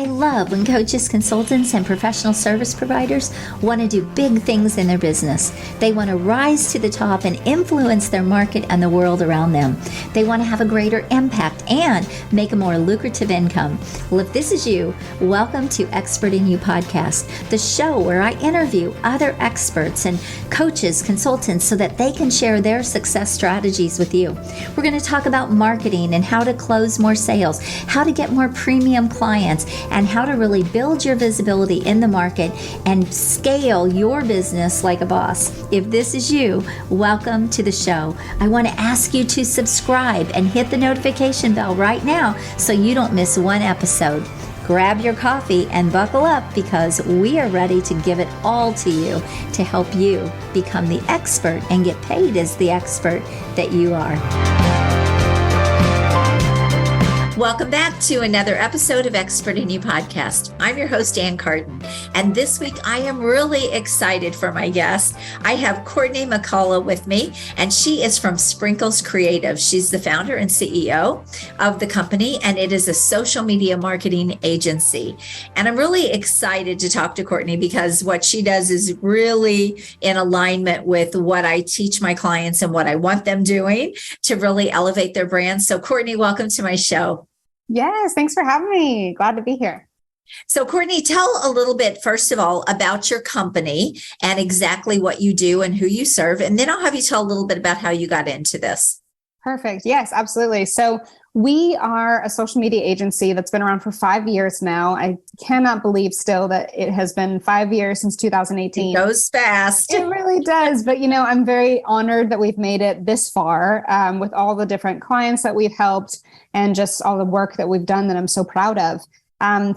I love when coaches, consultants, and professional service providers want to do big things in their business. They want to rise to the top and influence their market and the world around them. They want to have a greater impact and make a more lucrative income. Well, if this is you, welcome to Expert in You podcast, the show where I interview other experts and coaches, consultants, so that they can share their success strategies with you. We're going to talk about marketing and how to close more sales, how to get more premium clients, and how to really build your visibility in the market and scale your business like a boss. If this is you, welcome to the show. I want to ask you to subscribe and hit the notification bell right now so you don't miss one episode. Grab your coffee and buckle up because we are ready to give it all to you to help you become the expert and get paid as the expert that you are. Welcome back to another episode of Expert in You podcast. I'm your host, Ann Carden, and this week I am really excited for my guest. I have Courtney McCullagh with me, and she is from Sprinkles Creative. She's the founder and CEO of the company, and it is a social media marketing agency. And I'm really excited to talk to Courtney because what she does is really in alignment with what I teach my clients and what I want them doing to really elevate their brand. So Courtney, welcome to my show. Yes, thanks for having me. Glad to be here. So Courtney, tell a little bit, first of all, about your company and exactly what you do and who you serve. And then I'll have you tell a little bit about how you got into this. Perfect. Yes, absolutely. So we are a social media agency that's been around for 5 years now. I cannot believe still that it has been 5 years since 2018. It goes fast. It really does. But, I'm very honored that we've made it this far with all the different clients that we've helped and just all the work that we've done that I'm so proud of.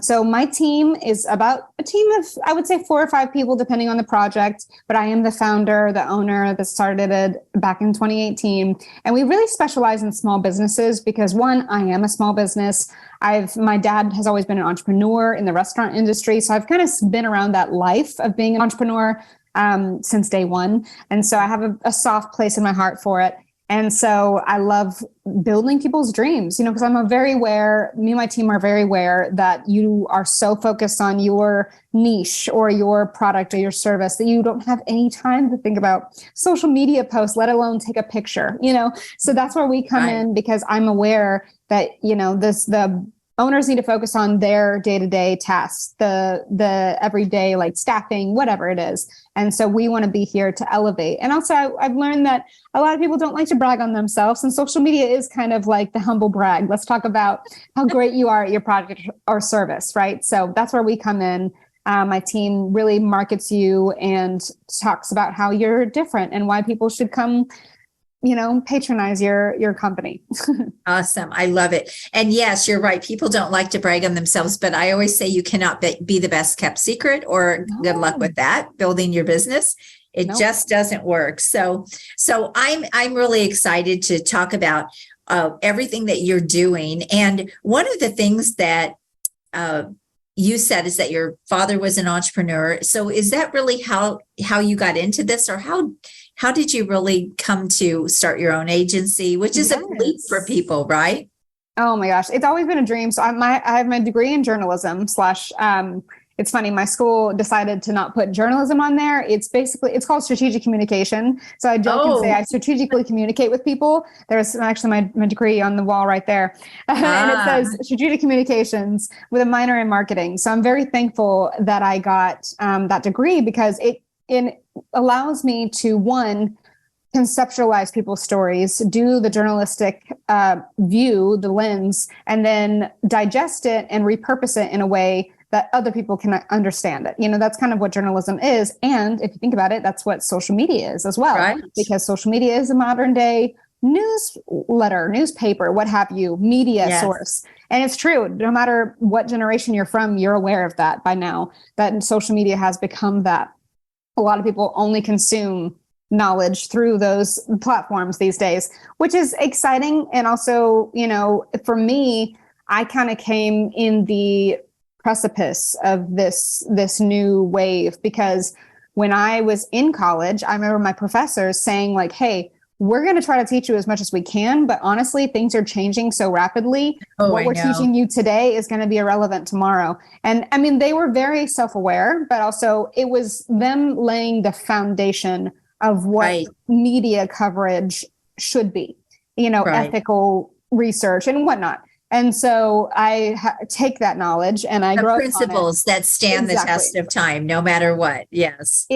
So my team is about a team of, I would say 4 or 5 people, depending on the project, but I am the founder, the owner that started it back in 2018. And we really specialize in small businesses because one, I am a small business. My dad has always been an entrepreneur in the restaurant industry. So I've kind of been around that life of being an entrepreneur since day one. And so I have a soft place in my heart for it. And so I love building people's dreams, because me and my team are very aware that you are so focused on your niche or your product or your service that you don't have any time to think about social media posts, let alone take a picture, So that's where we come in because I'm aware that, the owners need to focus on their day-to-day tasks, the everyday, like staffing, whatever it is. And so we want to be here to elevate. And also I've learned that a lot of people don't like to brag on themselves, and social media is kind of like the humble brag. Let's talk about how great you are at your product or service, right? So that's where we come in. My team really markets you and talks about how you're different and why people should come patronize your company. Awesome. I love it. And yes, you're right. People don't like to brag on themselves, but I always say you cannot be the best kept secret, or good luck with that, building your business. It just doesn't work. So I'm really excited to talk about everything that you're doing. And one of the things that you said is that your father was an entrepreneur. So is that really how you got into this, or how did you really come to start your own agency, which is a leap for people, right? Oh my gosh. It's always been a dream. So I have my degree in journalism / it's funny. My school decided to not put journalism on there. It's called strategic communication. So I joke and say I strategically communicate with people. There's actually my degree on the wall right there. And it says strategic communications with a minor in marketing. So I'm very thankful that I got that degree because it allows me to, one, conceptualize people's stories, do the journalistic view, the lens, and then digest it and repurpose it in a way that other people can understand it. That's kind of what journalism is. And if you think about it, that's what social media is as well, right? Because social media is a modern day newsletter, newspaper, what have you, media source. And it's true. No matter what generation you're from, you're aware of that by now, that social media has become that. A lot of people only consume knowledge through those platforms these days, which is exciting. And also, for me, I kind of came in the precipice of this new wave because when I was in college, I remember my professors saying like, hey, we're going to try to teach you as much as we can, but honestly, things are changing so rapidly. What we're teaching you today is going to be irrelevant tomorrow. And I mean, they were very self-aware, but also it was them laying the foundation of what media coverage should be, ethical research and whatnot. And so I take that knowledge and I grow principles that stand the test of time, no matter what. Yes,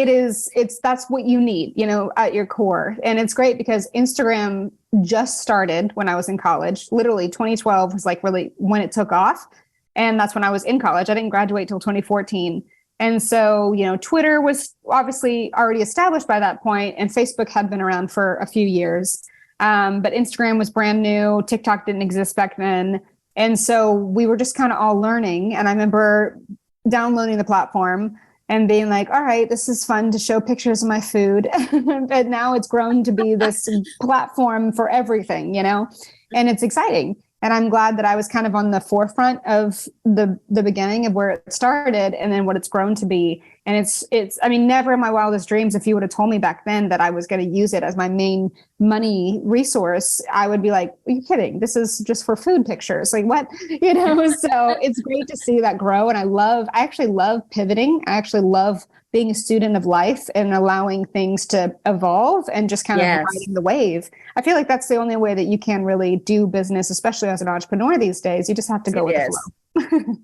that's what you need, at your core. And it's great because Instagram just started when I was in college. Literally 2012 was like really when it took off. And that's when I was in college. I didn't graduate till 2014. And so, Twitter was obviously already established by that point, and Facebook had been around for a few years. But Instagram was brand new. TikTok didn't exist back then. And so we were just kind of all learning. And I remember downloading the platform and being like, all right, this is fun to show pictures of my food. But now it's grown to be this platform for everything, and it's exciting. And I'm glad that I was kind of on the forefront of the beginning of where it started and then what it's grown to be. And I mean, never in my wildest dreams, if you would have told me back then that I was going to use it as my main money resource, I would be like, are you kidding? This is just for food pictures. Like what, So it's great to see that grow. And I actually love pivoting. I actually love being a student of life and allowing things to evolve and just kind of riding the wave. I feel like that's the only way that you can really do business, especially as an entrepreneur these days. You just have to go with the flow.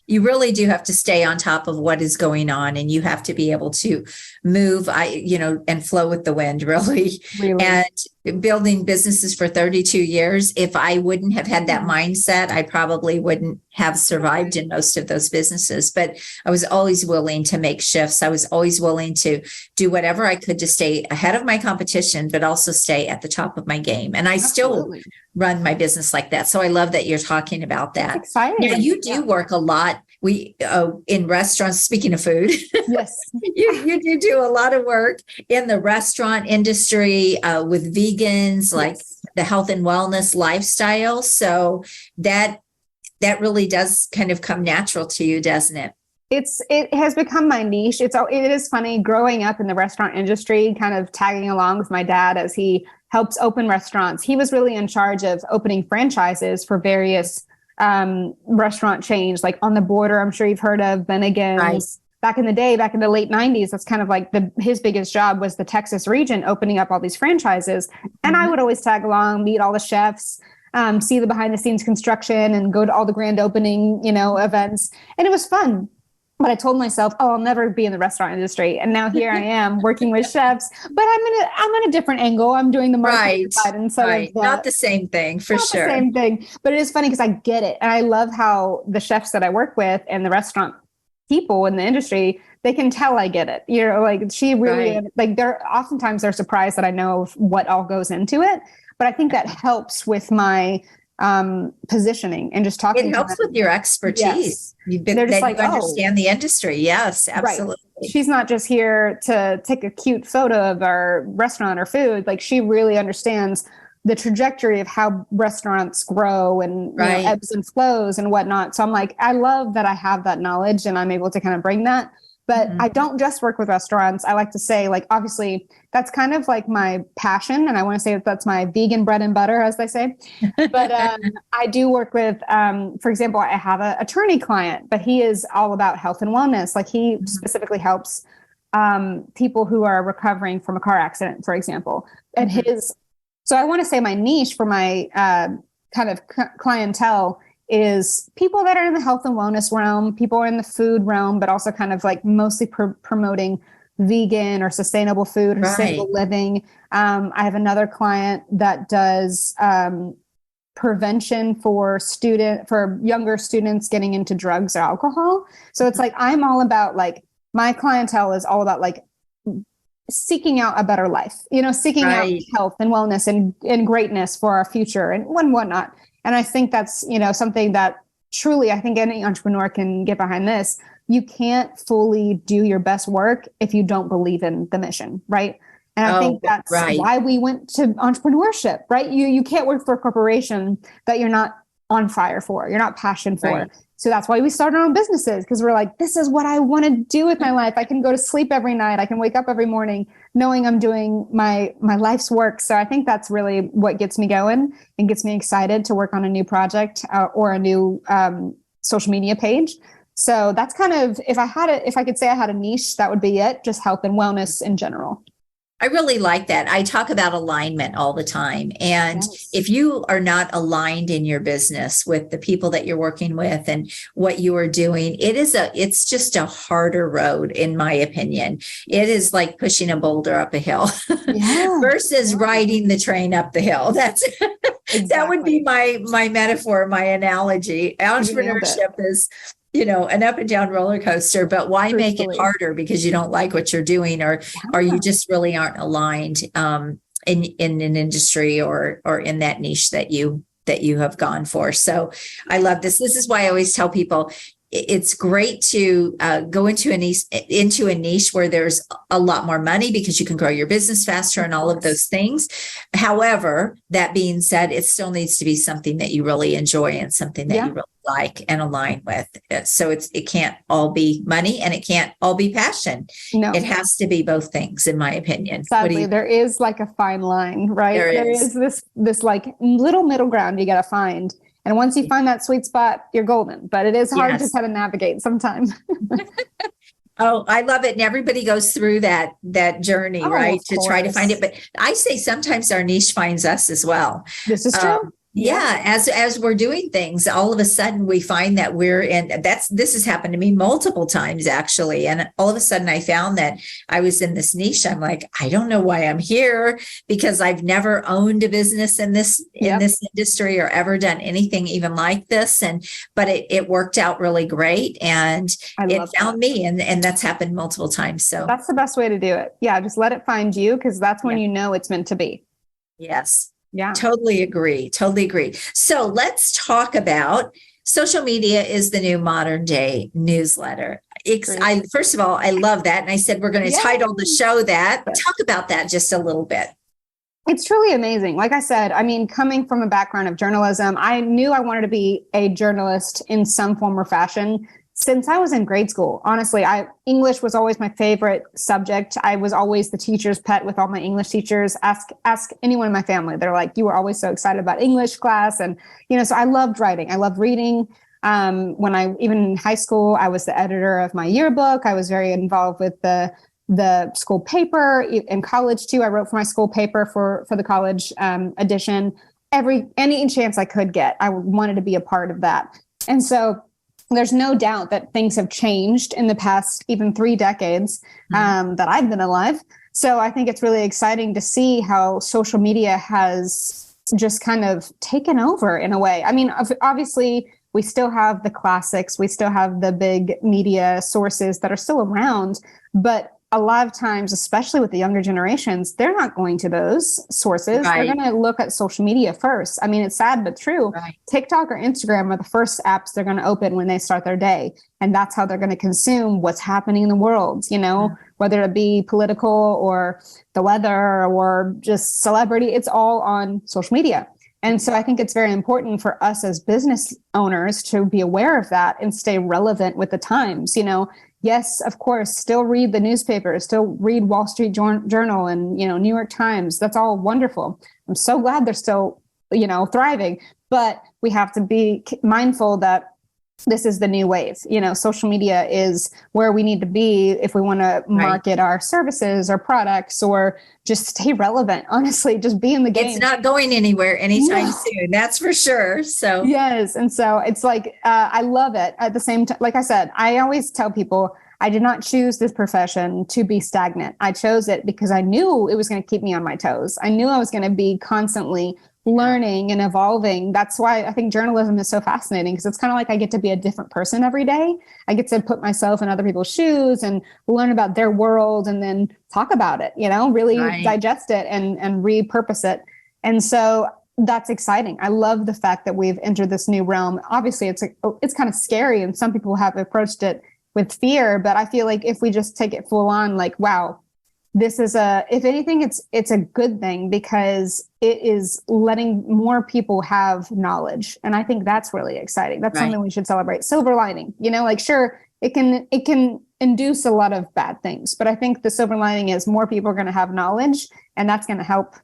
You really do have to stay on top of what is going on, and you have to be able to move, and flow with the wind, really. And building businesses for 32 years, if I wouldn't have had that mindset, I probably wouldn't have survived in most of those businesses. But I was always willing to make shifts. I was always willing to do whatever I could to stay ahead of my competition, but also stay at the top of my game. And I still run my business like that. So I love that you're talking about that. That's exciting. Now, you do work a lot. In restaurants, speaking of food, yes, you do a lot of work in the restaurant industry with vegans, like the health and wellness lifestyle. So that really does kind of come natural to you, doesn't it? It has become my niche. It is funny growing up in the restaurant industry, kind of tagging along with my dad as he helps open restaurants. He was really in charge of opening franchises for various restaurant chains, like On the Border. I'm sure you've heard of Bennigan's. Back in the day, back in the late 90s, that's kind of like his biggest job was the Texas region, opening up all these franchises. And I would always tag along, meet all the chefs, see the behind the scenes construction and go to all the grand opening, events. And it was fun. But I told myself, I'll never be in the restaurant industry. And now here I am working with chefs, but I'm in a different angle. I'm doing the marketing side instead of not the same thing, for sure. The same thing, but it is funny because I get it. And I love how the chefs that I work with and the restaurant people in the industry, they can tell I get it. Like she really, like oftentimes they're surprised that I know what all goes into it. But I think that helps with my positioning and just talking. It helps with your expertise. They're just like, you understand the industry. Yes, absolutely. Right. She's not just here to take a cute photo of our restaurant or food. Like she really understands the trajectory of how restaurants grow and ebbs and flows and whatnot. So I'm like, I love that I have that knowledge and I'm able to kind of bring that. But I don't just work with restaurants. I like to say, like, obviously, that's kind of like my passion. And I want to say that that's my vegan bread and butter, as they say. But I do work with, for example, I have an attorney client, but he is all about health and wellness. Like he specifically helps people who are recovering from a car accident, for example. And so I want to say my niche for my kind of clientele is people that are in the health and wellness realm, people are in the food realm, but also kind of like mostly promoting vegan or sustainable food or sustainable living. I have another client that does prevention for younger students getting into drugs or alcohol. So it's like, I'm all about like, my clientele is all about like seeking out a better life, seeking out health and wellness and greatness for our future and whatnot. And I think that's, something that truly, I think any entrepreneur can get behind this. You can't fully do your best work if you don't believe in the mission, right? And I think that's why we went to entrepreneurship, right? You can't work for a corporation that you're not on fire for, you're not passionate for. So that's why we started our own businesses, because we're like, this is what I want to do with my life. I can go to sleep every night. I can wake up every morning knowing I'm doing my life's work. So I think that's really what gets me going and gets me excited to work on a new project or a new social media page. So that's kind of, if I could say I had a niche, that would be it. Just health and wellness in general. I really like that. I talk about alignment all the time. And Yes. if you are not aligned in your business with the people that you're working with and what you are doing, it's just a harder road, in my opinion. It is like pushing a boulder up a hill versus riding the train up the hill. That's that would be my metaphor, my analogy. Entrepreneurship is, an up and down roller coaster, but why make it harder because you don't like what you're doing or you just really aren't aligned in an industry or in that niche that you have gone for. So I love this. This is why I always tell people it's great to go into a niche where there's a lot more money because you can grow your business faster and all of those things. However, that being said, it still needs to be something that you really enjoy and something that you really like and align with. So it can't all be money and it can't all be passion. No, it has to be both things, in my opinion. Sadly, there is like a fine line, right? There is this like little middle ground you got to find. And once you find that sweet spot, you're golden, but it is hard to kind of navigate sometimes. Oh, I love it. And everybody goes through that journey, right? To try to find it. But I say sometimes our niche finds us as well. This is true. Yeah. As we're doing things, all of a sudden we find that we're in, this has happened to me multiple times actually. And all of a sudden I found that I was in this niche. I'm like, I don't know why I'm here because I've never owned a business in this industry or ever done anything even like this. But it worked out really great and it found me and that's happened multiple times. So that's the best way to do it. Yeah. Just let it find you because that's when you know it's meant to be. Yes. Yeah. Totally agree. So let's talk about social media is the new modern day newsletter. First of all, I love that. And I said, we're going to title the show that. Talk about that just a little bit. It's truly amazing. Like I said, I mean, coming from a background of journalism, I knew I wanted to be a journalist in some form or fashion. Since I was in grade school, honestly, English was always my favorite subject. I was always the teacher's pet with all my English teachers. Ask anyone in my family. They're like, you were always so excited about English class. And, so I loved writing. I loved reading. Even in high school, I was the editor of my yearbook. I was very involved with the school paper. In college too, I wrote for my school paper for the college edition. Any chance I could get, I wanted to be a part of that. And so there's no doubt that things have changed in the past even 3 decades that I've been alive. So I think it's really exciting to see how social media has just kind of taken over in a way. I mean, obviously, we still have the classics. We still have the big media sources that are still around. But a lot of times, especially with the younger generations, they're not going to those sources. Right. They're going to look at social media first. I mean, it's sad, but true. Right. TikTok or Instagram are the first apps they're going to open when they start their day. And that's how they're going to consume what's happening in the world, whether it be political or the weather or just celebrity, it's all on social media. And so I think it's very important for us as business owners to be aware of that and stay relevant with the times, Yes, of course, still read the newspaper, still read Wall Street Journal and, New York Times. That's all wonderful. I'm so glad they're still, thriving. But we have to be mindful that this is the new wave. Social media is where we need to be if we want to market our services or products or just stay relevant. Honestly, just be in the game. It's not going anywhere anytime soon. That's for sure. So yes. And so it's like, I love it at the same time. Like I said, I always tell people I did not choose this profession to be stagnant. I chose it because I knew it was going to keep me on my toes. I knew I was going to be constantly learning and evolving. That's why I think journalism is so fascinating because it's kind of like I get to be a different person every day. I get to put myself in other people's shoes and learn about their world and then talk about it, really digest it and repurpose it. And so that's exciting. I love the fact that we've entered this new realm. Obviously, it's kind of scary and some people have approached it with fear, but I feel like if we just take it full on, like, wow, this is if anything, it's a good thing because it is letting more people have knowledge. And I think that's really exciting. That's something we should celebrate. Silver lining, like, sure, it can induce a lot of bad things, but I think the silver lining is more people are going to have knowledge, and that's going to help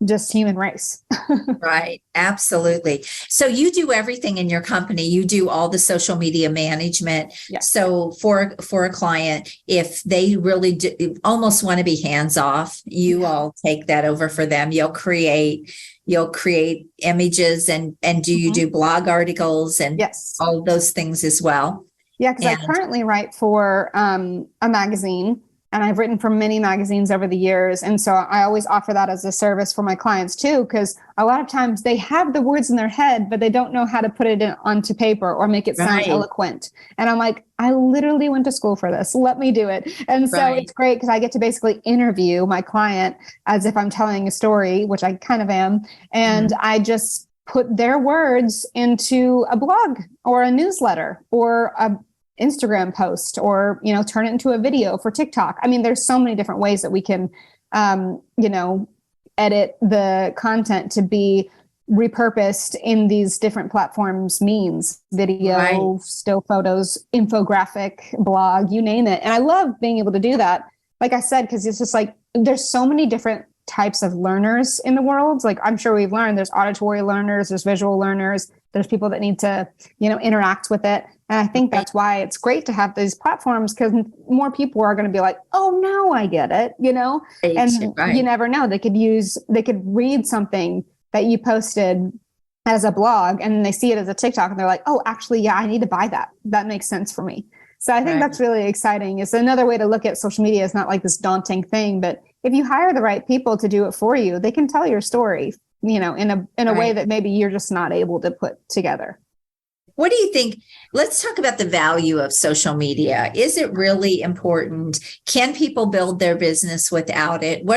just human race. Right. Absolutely. So you do everything in your company. You do all the social media management. Yes. So for a client, if they really do, almost want to be hands off, you all take that over for them. You'll create images and do you do blog articles and yes, all those things as well? Yeah. Cause I currently write for a magazine. And I've written for many magazines over the years. And so I always offer that as a service for my clients too, because a lot of times they have the words in their head, but they don't know how to put it onto paper or make it sound eloquent. And I'm like, I literally went to school for this. Let me do it. And so it's great because I get to basically interview my client as if I'm telling a story, which I kind of am. And I just put their words into a blog or a newsletter or a Instagram post, or, turn it into a video for TikTok. I mean, there's so many different ways that we can, edit the content to be repurposed in these different platforms, means video, still photos, infographic, blog, you name it. And I love being able to do that. Like I said, because it's just like, there's so many different types of learners in the world. Like I'm sure we've learned there's auditory learners, there's visual learners, there's people that need to, interact with it. And I think that's why it's great to have these platforms, because more people are going to be like, oh, now I get it, and you never know. They could read something that you posted as a blog and they see it as a TikTok and they're like, oh, actually, yeah, I need to buy that. That makes sense for me. So I think that's really exciting. It's another way to look at social media. It's not like this daunting thing, but if you hire the right people to do it for you, they can tell your story, in a way that maybe you're just not able to put together. What do you think? Let's talk about the value of social media. Is it really important? Can people build their business without it?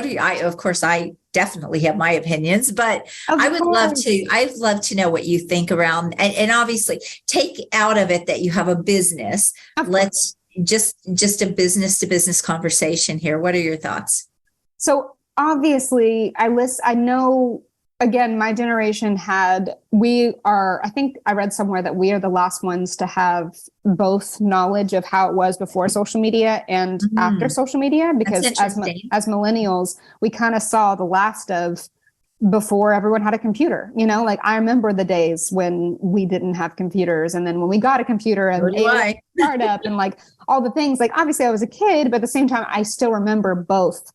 Of course, I definitely have my opinions, but I'd love to know what you think around, and obviously take out of it that you have a business. Let's just a business to business conversation here. What are your thoughts? So obviously I know, again, my generation I think I read somewhere that we are the last ones to have both knowledge of how it was before social media and after social media, because as millennials, we kind of saw the last of before everyone had a computer, like I remember the days when we didn't have computers. And then when we got a computer and a startup and like all the things, like obviously I was a kid, but at the same time, I still remember both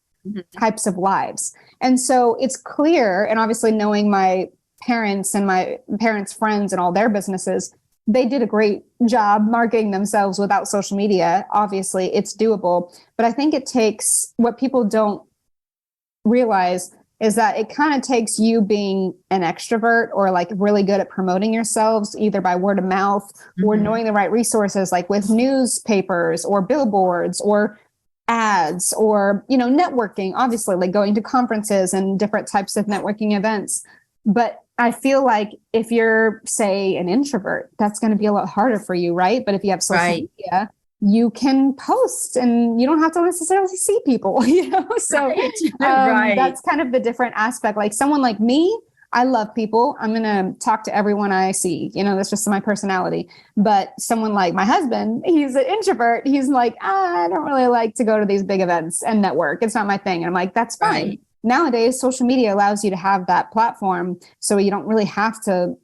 types of lives. And so it's clear, and obviously knowing my parents and my parents' friends and all their businesses, they did a great job marketing themselves without social media. Obviously it's doable, but I think it takes, what people don't realize is that it kind of takes you being an extrovert or like really good at promoting yourselves, either by word of mouth or knowing the right resources, like with newspapers or billboards or ads or, networking, obviously, like going to conferences and different types of networking events. But I feel like if you're, say, an introvert, that's going to be a lot harder for you, right? But if you have social media, you can post and you don't have to necessarily see people, So that's kind of the different aspect. Like someone like me, I love people. I'm going to talk to everyone I see. That's just my personality. But someone like my husband, he's an introvert. He's like, I don't really like to go to these big events and network. It's not my thing. And I'm like, that's fine. Right. Nowadays, social media allows you to have that platform, so you don't really have to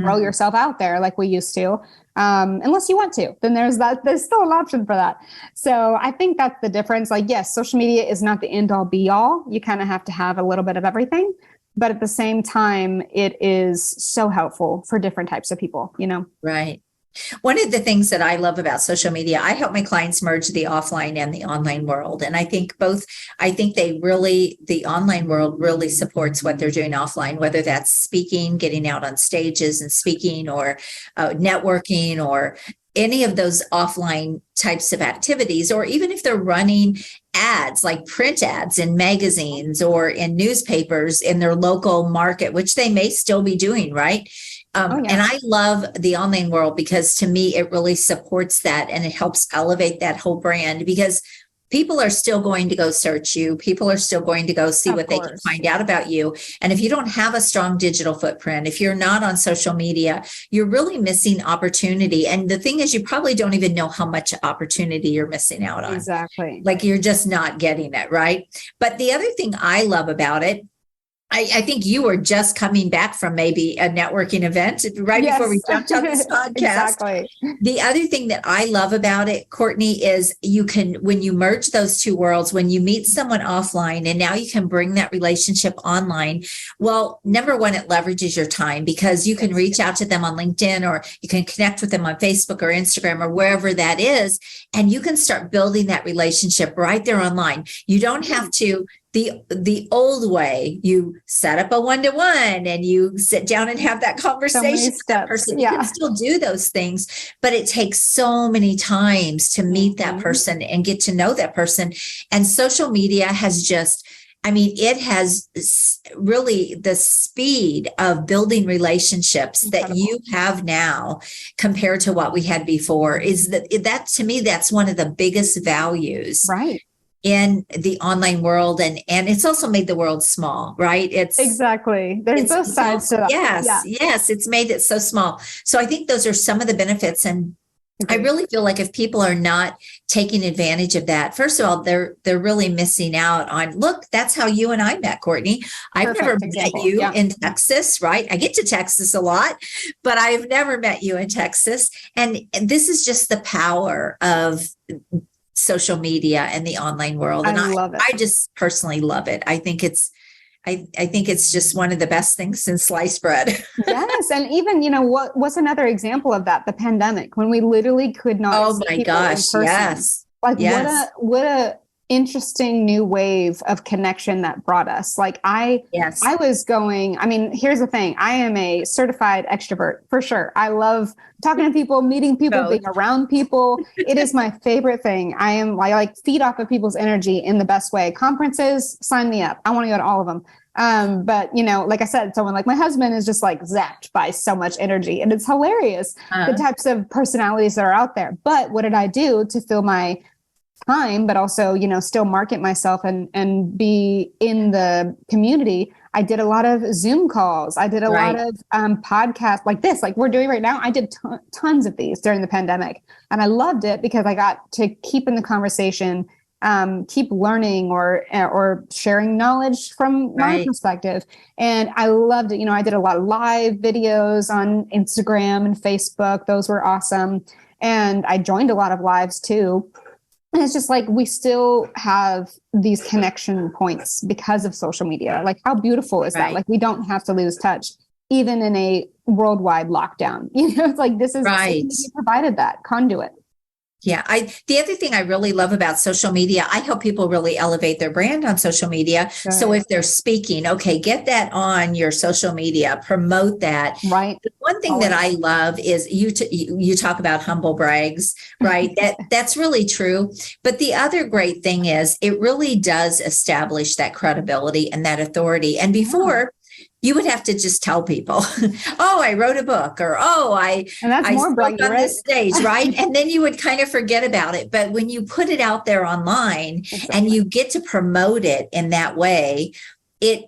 throw yourself out there like we used to. Unless you want to, then there's still an option for that. So I think that's the difference. Like, yes, social media is not the end all be all. You kind of have to have a little bit of everything. But at the same time, it is so helpful for different types of people, Right. One of the things that I love about social media, I help my clients merge the offline and the online world. And I think the online world really supports what they're doing offline, whether that's speaking, getting out on stages and speaking, or networking, or any of those offline types of activities, or even if they're running ads, like print ads in magazines or in newspapers in their local market, which they may still be doing, right? And I love the online world because to me, it really supports that and it helps elevate that whole brand, because people are still going to go search you. People are still going to go see what they can find out about you. And if you don't have a strong digital footprint, if you're not on social media, you're really missing opportunity. And the thing is, you probably don't even know how much opportunity you're missing out on. Exactly. Like you're just not getting it, right? But the other thing I love about it, I think you were just coming back from maybe a networking event right before we jumped on this podcast. Exactly. The other thing that I love about it, Courtney, is you can, when you merge those two worlds, when you meet someone offline and now you can bring that relationship online. Well, number one, it leverages your time because you can reach out to them on LinkedIn, or you can connect with them on Facebook or Instagram or wherever that is. And you can start building that relationship right there online. You don't have to. The old way, you set up a one-to-one and you sit down and have that conversation with that person. You can still do those things, but it takes so many times to meet that person and get to know that person. And social media has just, I mean, it has really the speed of building relationships that you have now compared to what we had before. Is that to me, that's one of the biggest values. Right. In the online world, and it's also made the world small, right? Exactly. There's both sides to that. Yes, it's made it so small. So I think those are some of the benefits, and I really feel like if people are not taking advantage of that, first of all, they're really missing out on. Look, that's how you and I met, Courtney. I've never met you in Texas, right? I get to Texas a lot, but I've never met you in Texas, and this is just the power of social media and the online world. And I love it. I just personally love it. I think it's just one of the best things since sliced bread. Yes. And even, what's another example of that? The pandemic, when we literally could not see people in person. Yes. Like what a interesting new wave of connection that brought us. Like I was going, I mean, here's the thing. I am a certified extrovert for sure. I love talking to people, meeting people, being around people. It is my favorite thing. I like feed off of people's energy in the best way. Conferences, sign me up. I want to go to all of them. But like I said, someone like my husband is just like zapped by so much energy, and it's hilarious. The types of personalities that are out there. But what did I do to fill my time, but also, still market myself and be in the community? I did a lot of Zoom calls. I did a lot of podcasts like this, like we're doing right now. I did tons of these during the pandemic, and I loved it because I got to keep in the conversation, keep learning or sharing knowledge from my perspective. And I loved it. I did a lot of live videos on Instagram and Facebook. Those were awesome. And I joined a lot of lives too. And it's just like, we still have these connection points because of social media. Like, how beautiful is that? Like, we don't have to lose touch, even in a worldwide lockdown. It's like, this is you provided that conduit. Yeah. The other thing I really love about social media, I help people really elevate their brand on social media. Sure. So if they're speaking, get that on your social media, promote that. Right. The one thing that I love is you talk about humble brags, right? That's really true. But the other great thing is it really does establish that credibility and that authority. And before, you would have to just tell people, oh, I wrote a book, or, oh, I spoke on this stage, right? And then you would kind of forget about it. But when you put it out there online and you get to promote it in that way,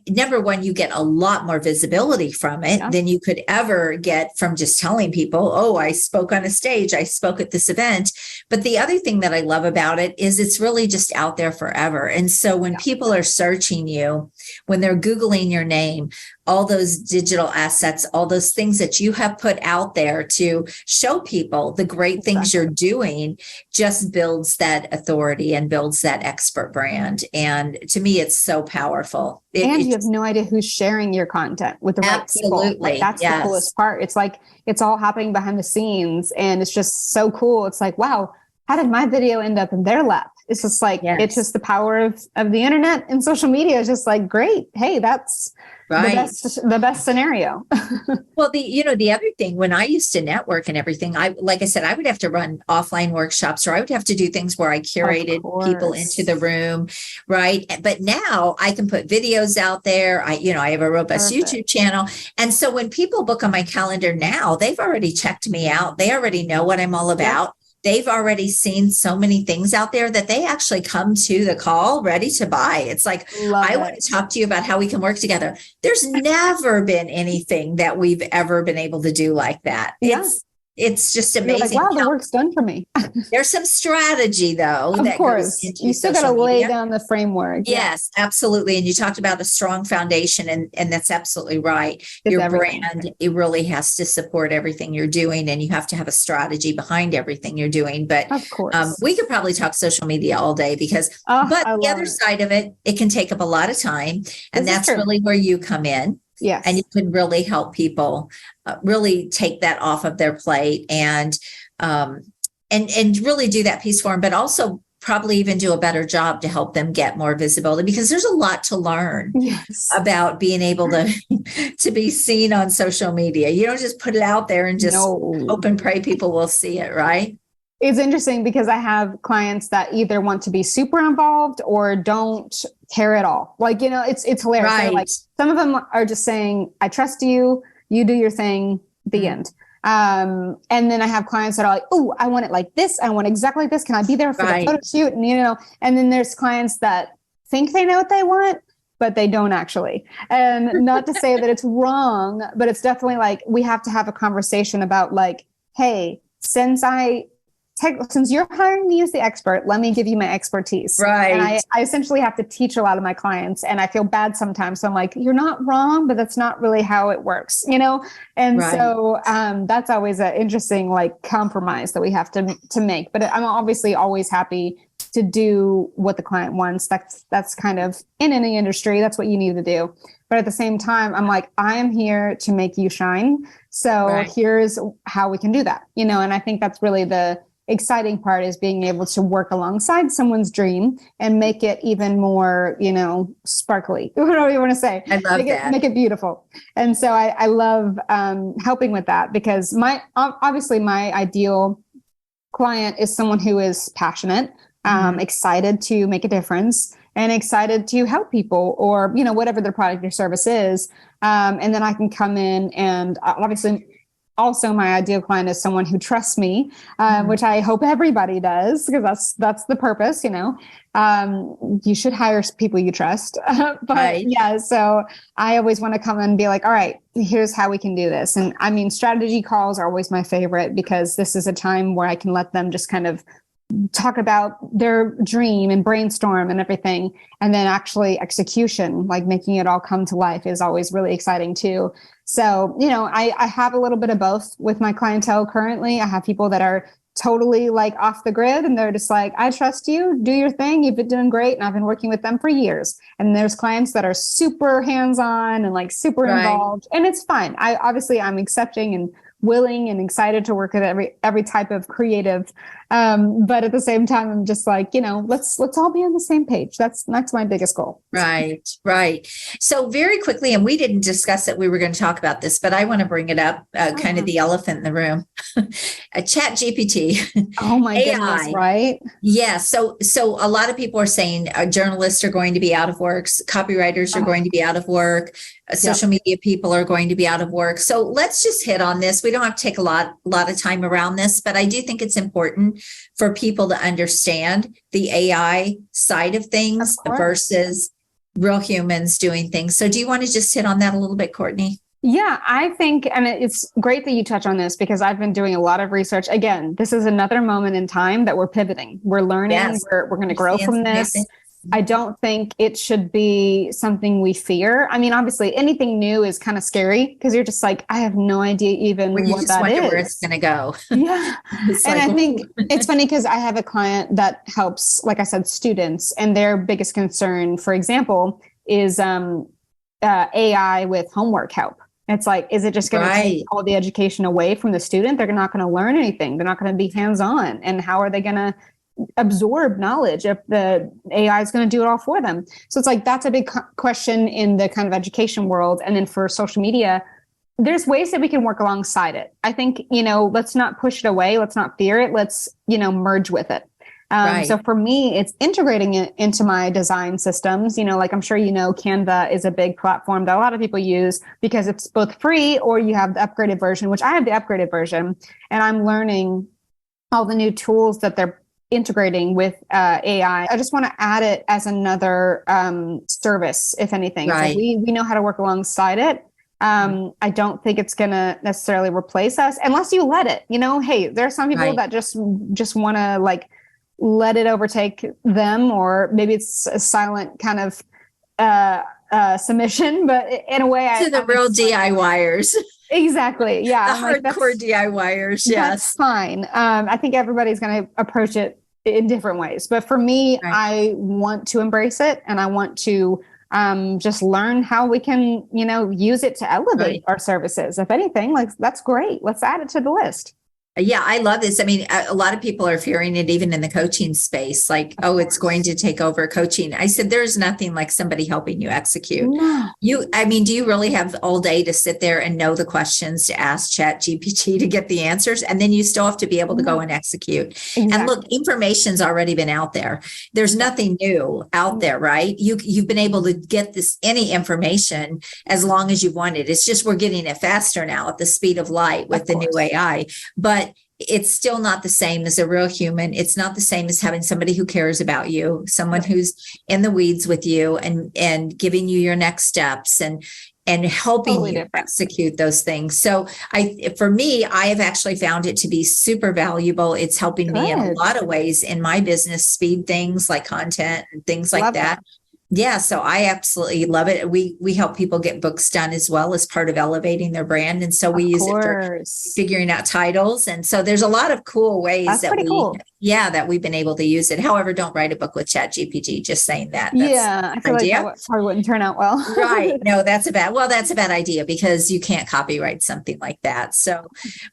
number one, you get a lot more visibility from it than you could ever get from just telling people, oh, I spoke on a stage, I spoke at this event. But the other thing that I love about it is it's really just out there forever. And so when people are searching you, when they're Googling your name, all those digital assets, all those things that you have put out there to show people the great things you're doing, just builds that authority and builds that expert brand. And to me, it's so powerful. And you have no idea who's sharing your content with the right people. Like, that's the coolest part. It's like, it's all happening behind the scenes, and it's just so cool. It's like, wow, how did my video end up in their lap? It's just like, it's just the power of the internet and social media is just like, great. Hey, that's the best scenario. Well, the other thing, when I used to network and everything, like I said, I would have to run offline workshops, or I would have to do things where I curated people into the room. Right. But now I can put videos out there. I have a robust YouTube channel. And so when people book on my calendar now, they've already checked me out. They already know what I'm all about. they've already seen so many things out there that they actually come to the call ready to buy. It's like, I want to talk to you about how we can work together. There's never been anything that we've ever been able to do like that. Yeah. It's just You're amazing. like, wow, the work's done for me. There's some strategy, though. Of course, you still got to lay down the framework. Yes, absolutely. And you talked about a strong foundation, and that's absolutely right. It's Your everything. brand, it really has to support everything you're doing, and you have to have a strategy behind everything you're doing. But of course, we could probably talk social media all day because, but the other side of it, it can take up a lot of time, and that's really where you come in. Yes. And you can really help people really take that off of their plate and really do that piece for them, but also probably even do a better job to help them get more visibility, because there's a lot to learn about being able to be seen on social media. You don't just put it out there and just hope and pray people will see it, right? It's interesting because I have clients that either want to be super involved or don't care at all. Like, it's hilarious. Right. Like, some of them are just saying, I trust you, you do your thing, the end. And then I have clients that are like, oh, I want it like this. I want exactly like this. Can I be there for the photo shoot? And, and then there's clients that think they know what they want, but they don't actually. And not to say that it's wrong, but it's definitely like, we have to have a conversation about like, hey, since you're hiring me as the expert, let me give you my expertise. Right. And I essentially have to teach a lot of my clients, and I feel bad sometimes. So I'm like, you're not wrong, but that's not really how it works, And so that's always an interesting like compromise that we have to make. But I'm obviously always happy to do what the client wants. That's kind of in any industry, that's what you need to do. But at the same time, I'm like, I am here to make you shine. So here's how we can do that, And I think that's really the exciting part, is being able to work alongside someone's dream and make it even more, sparkly. Whatever you want to say. I love that. Make it beautiful. And so I love helping with that, because obviously my ideal client is someone who is passionate, excited to make a difference, and excited to help people, or, whatever their product or service is. And then I can come in and obviously also my ideal client is someone who trusts me, which I hope everybody does, because that's the purpose, you should hire people you trust. So I always want to come and be like, all right, here's how we can do this. And I mean, strategy calls are always my favorite, because this is a time where I can let them just kind of talk about their dream and brainstorm and everything. And then actually execution, like making it all come to life, is always really exciting too. So, I have a little bit of both with my clientele currently. I have people that are totally like off the grid, and they're just like, I trust you, do your thing. You've been doing great. And I've been working with them for years. And there's clients that are super hands-on and like super involved, and it's fine. I'm accepting and willing and excited to work with every type of creative. But at the same time, I'm just like, let's all be on the same page. That's my biggest goal. Right. So very quickly, and we didn't discuss that we were going to talk about this, but I want to bring it up, kind of the elephant in the room, a Chat GPT. Oh my goodness, right? Yeah. So a lot of people are saying journalists are going to be out of work. Copywriters are going to be out of work. Social media people are going to be out of work. So let's just hit on this. We don't have to take a lot of time around this, but I do think it's important for people to understand the AI side of things versus real humans doing things. So do you want to just hit on that a little bit, Courtney? Yeah, I think, and it's great that you touch on this, because I've been doing a lot of research. Again, this is another moment in time that we're pivoting. We're learning. Yes. We're going to grow from this. I don't think it should be something we fear. I mean, obviously, anything new is kind of scary, because you're just like, I have no idea even what that is. You just wonder where it's going to go. Yeah. And I think it's funny, because I have a client that helps, like I said, students, and their biggest concern, for example, is AI with homework help. It's like, is it just going to take all the education away from the student? They're not going to learn anything. They're not going to be hands-on. And how are they going to absorb knowledge if the AI is going to do it all for them? So it's like, that's a big question in the kind of education world. And then for social media, there's ways that we can work alongside it. I think, let's not push it away. Let's not fear it. Let's, merge with it. So for me, it's integrating it into my design systems. Like I'm sure, Canva is a big platform that a lot of people use, because it's both free, or you have the upgraded version, which I have the upgraded version, and I'm learning all the new tools that they're integrating with AI. I just want to add it as another service, if anything. Right. It's like we know how to work alongside it. I don't think it's going to necessarily replace us unless you let it. Hey, there are some people that just want to like let it overtake them, or maybe it's a silent kind of submission, but in a way, to the real DIYers. Exactly. Yeah. The hardcore DIYers. Yes. That's fine. I think everybody's going to approach it in different ways. But for me, I want to embrace it, and I want to just learn how we can, use it to elevate our services. If anything, like that's great. Let's add it to the list. Yeah, I love this. I mean, a lot of people are fearing it, even in the coaching space, like, oh, it's going to take over coaching. I said, there's nothing like somebody helping you execute. No. Do you really have all day to sit there and know the questions to ask ChatGPT to get the answers? And then you still have to be able to go and execute. Exactly. And look, information's already been out there. There's nothing new out there, right? You've been able to get any information as long as you wanted. It's just, we're getting it faster now at the speed of light with the new AI. But it's still not the same as a real human. It's not the same as having somebody who cares about you, someone who's in the weeds with you and giving you your next steps and helping you execute those things. So for me, I have actually found it to be super valuable. It's helping me in a lot of ways in my business, speed things like content and things like that. Yeah. So I absolutely love it. We help people get books done as well as part of elevating their brand. And so we use it for figuring out titles. And so there's a lot of cool ways that we've been able to use it. However, don't write a book with ChatGPT, just saying that. I feel like that probably wouldn't turn out well. Right. No, that's a bad idea, because you can't copyright something like that. So,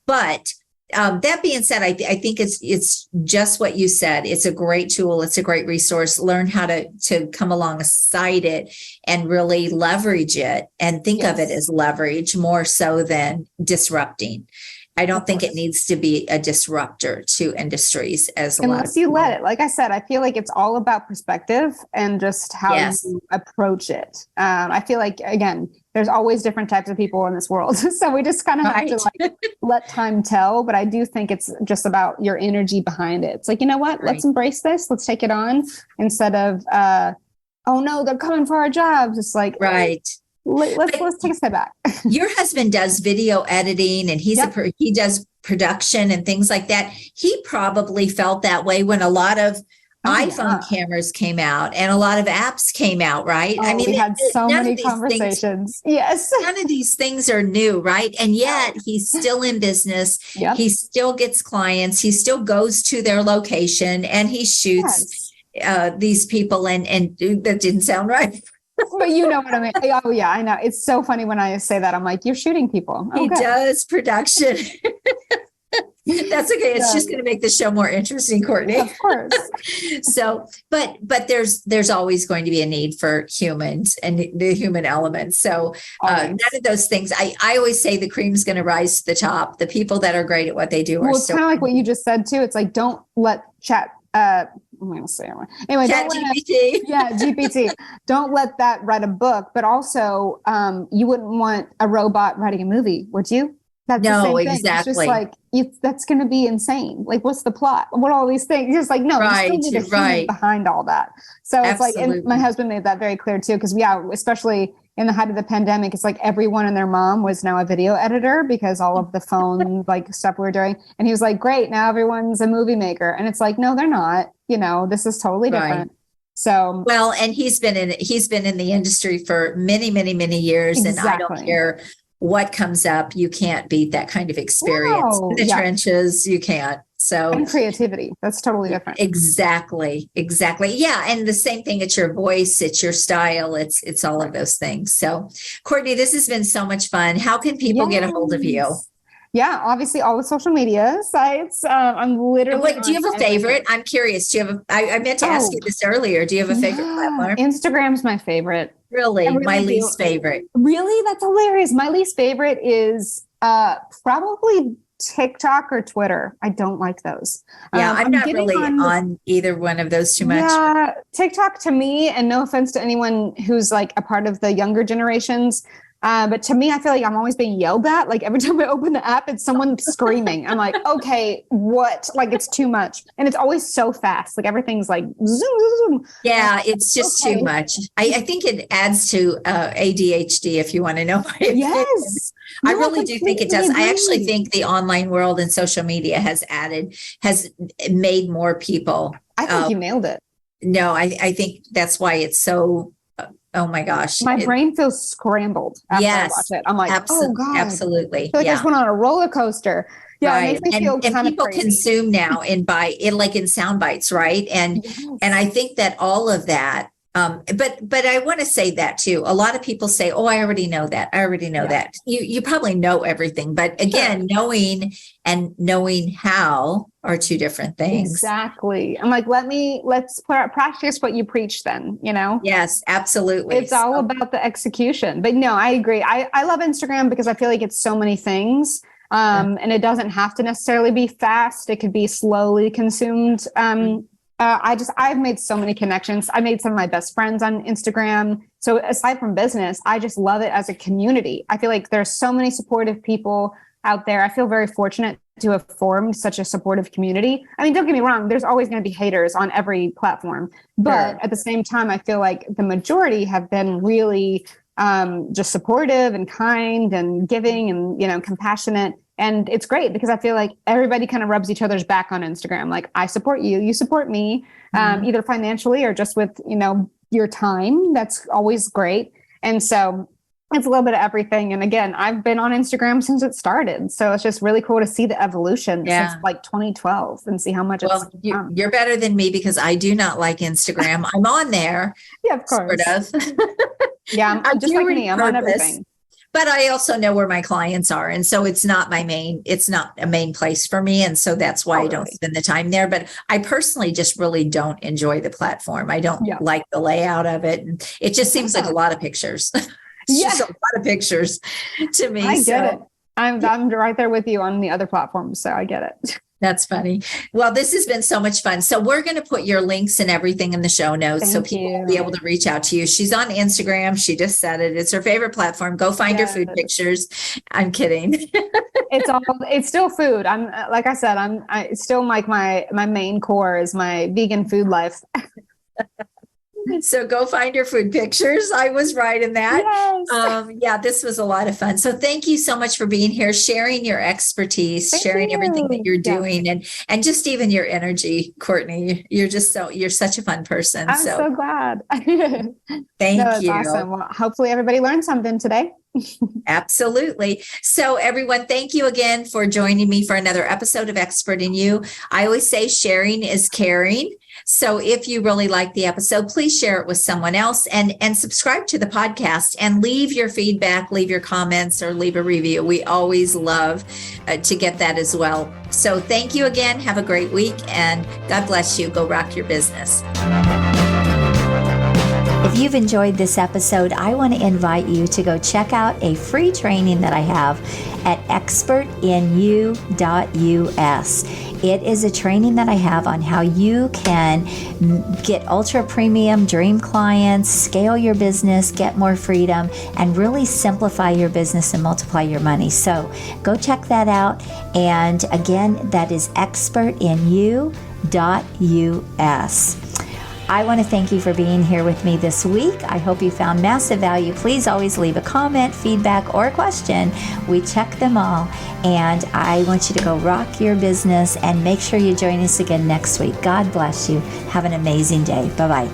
but that being said, I think it's just what you said. It's a great tool. It's a great resource. Learn how to come alongside it and really leverage it, and think of it as leverage more so than disrupting. I don't think it needs to be a disruptor to industries unless you let it. Like I said, I feel like it's all about perspective and just how you approach it. I feel like, again, there's always different types of people in this world. So we just kind of have to let time tell. But I do think it's just about your energy behind it. It's like, you know what? Let's embrace this. Let's take it on, instead of, oh no, they're coming for our jobs. It's like, let's take a step back. Your husband does video editing, and he does production and things like that. He probably felt that way when a lot of iPhone cameras came out and a lot of apps came out, right? I mean, we had so many conversations. None of these things are new, right? And yet he's still in business. He still gets clients. He still goes to their location and he shoots these people. And that didn't sound right. But you know what I mean? Oh yeah, I know. It's so funny when I say that. I'm like, you're shooting people. He does production. That's okay. It's just going to make the show more interesting, Courtney. Of course. So, but there's always going to be a need for humans and the human element. So none of those things, I always say the cream's going to rise to the top. The people that are great at what they do are it's kind of like what you just said too. It's like, don't let I'm going to say it anyway. GPT. GPT. Don't let that write a book, but also you wouldn't want a robot writing a movie, would you? That's the same thing. Exactly. It's just like, that's going to be insane. Like, what's the plot? What are all these things? Just like, no, you still need a human behind all that. So it's like, and my husband made that very clear too, because especially in the height of the pandemic, it's like everyone and their mom was now a video editor because all of the phone stuff we were doing. And he was like, great, now everyone's a movie maker. And it's like, no, they're not. This is totally different. So well, and he's been in the industry for many, many, many years, and I don't care what comes up. You can't beat that kind of experience in the trenches. You can't. So and creativity, that's totally different. Exactly. Yeah. And the same thing, it's your voice, it's your style, it's all of those things. So Courtney, this has been so much fun. How can people get a hold of you? Yeah, obviously all the social media sites. I'm literally. Do you have a favorite? I'm curious. Do you have I meant to ask you this earlier. Do you have a favorite platform? Instagram's my favorite. Really? My least favorite. Really? That's hilarious. My least favorite is probably TikTok or Twitter. I don't like those. Yeah, I'm not really on either one of those too much. Yeah, TikTok to me, and no offense to anyone who's like a part of the younger generations, But to me, I feel like I'm always being yelled at. Like every time I open the app, it's someone screaming. I'm like, okay, what? Like it's too much. And it's always so fast. Like everything's like zoom, zoom, zoom. Yeah, it's just too much. I think it adds to ADHD, if you want to know my opinion. Yes. I No, really do think it does. completely I actually agree. think the online world and social media has made more people. I think you nailed it. No, I think that's why it's so, oh my gosh. My brain feels scrambled after I watch it. I'm like, oh God. Absolutely. I feel like I just went on a roller coaster. Yeah, Right. it makes me feel And kind of people crazy. consume now like in sound bites, right? And I think that all of that, but I want to say that too. A lot of people say, "Oh, I already know that. I already know that." You probably know everything, but again, knowing and knowing how are two different things. Exactly. I'm like, let's practice what you preach then, you know? Yes, absolutely. It's all about the execution. But no, I agree. I love Instagram because I feel like it's so many things. And it doesn't have to necessarily be fast. It could be slowly consumed. I've made so many connections. I made some of my best friends on Instagram. So aside from business, I just love it as a community. I feel like there's so many supportive people out there. I feel very fortunate to have formed such a supportive community. I mean, don't get me wrong, there's always going to be haters on every platform. But at the same time, I feel like the majority have been really just supportive and kind and giving and, you know, compassionate. And it's great because I feel like everybody kind of rubs each other's back on Instagram. Like, I support you, you support me, either financially or just with, you know, your time. That's always great. And so it's a little bit of everything. And again, I've been on Instagram since it started. So it's just really cool to see the evolution since like 2012 and see how much you're better than me because I do not like Instagram. I'm on there. Yeah, of course. Sort of. Yeah, I'm just like me. I'm on everything. But I also know where my clients are. And so it's not a main place for me. And so that's why I don't spend the time there. But I personally just really don't enjoy the platform. I don't like the layout of it. And it just seems like a lot of pictures. It's just a lot of pictures to me. I get it. I'm right there with you on the other platforms. So I get it. That's funny. Well, this has been so much fun. So we're going to put your links and everything in the show notes so people will be able to reach out to you. She's on Instagram. She just said it. It's her favorite platform. Go find her food pictures. I'm kidding. It's still food. I'm like I said, I still like my main core is my vegan food life. So go find her food pictures. I was right in that. Yes. This was a lot of fun. So thank you so much for being here, sharing your expertise, sharing everything that you're doing and just even your energy, Courtney. You're such a fun person. I'm so glad. Thank you. Awesome. Well, hopefully everybody learned something today. Absolutely. So everyone, thank you again for joining me for another episode of Expert in You. I always say sharing is caring. So if you really like the episode, please share it with someone else and subscribe to the podcast and leave your feedback, leave your comments, or leave a review. We always love to get that as well. So thank you again. Have a great week and God bless you. Go rock your business. If you've enjoyed this episode, I want to invite you to go check out a free training that I have at expertinu.us. It is a training that I have on how you can get ultra premium dream clients, scale your business, get more freedom, and really simplify your business and multiply your money. So go check that out. And again, that is expertinu.us. I want to thank you for being here with me this week. I hope you found massive value. Please always leave a comment, feedback, or a question. We check them all. And I want you to go rock your business and make sure you join us again next week. God bless you. Have an amazing day. Bye-bye.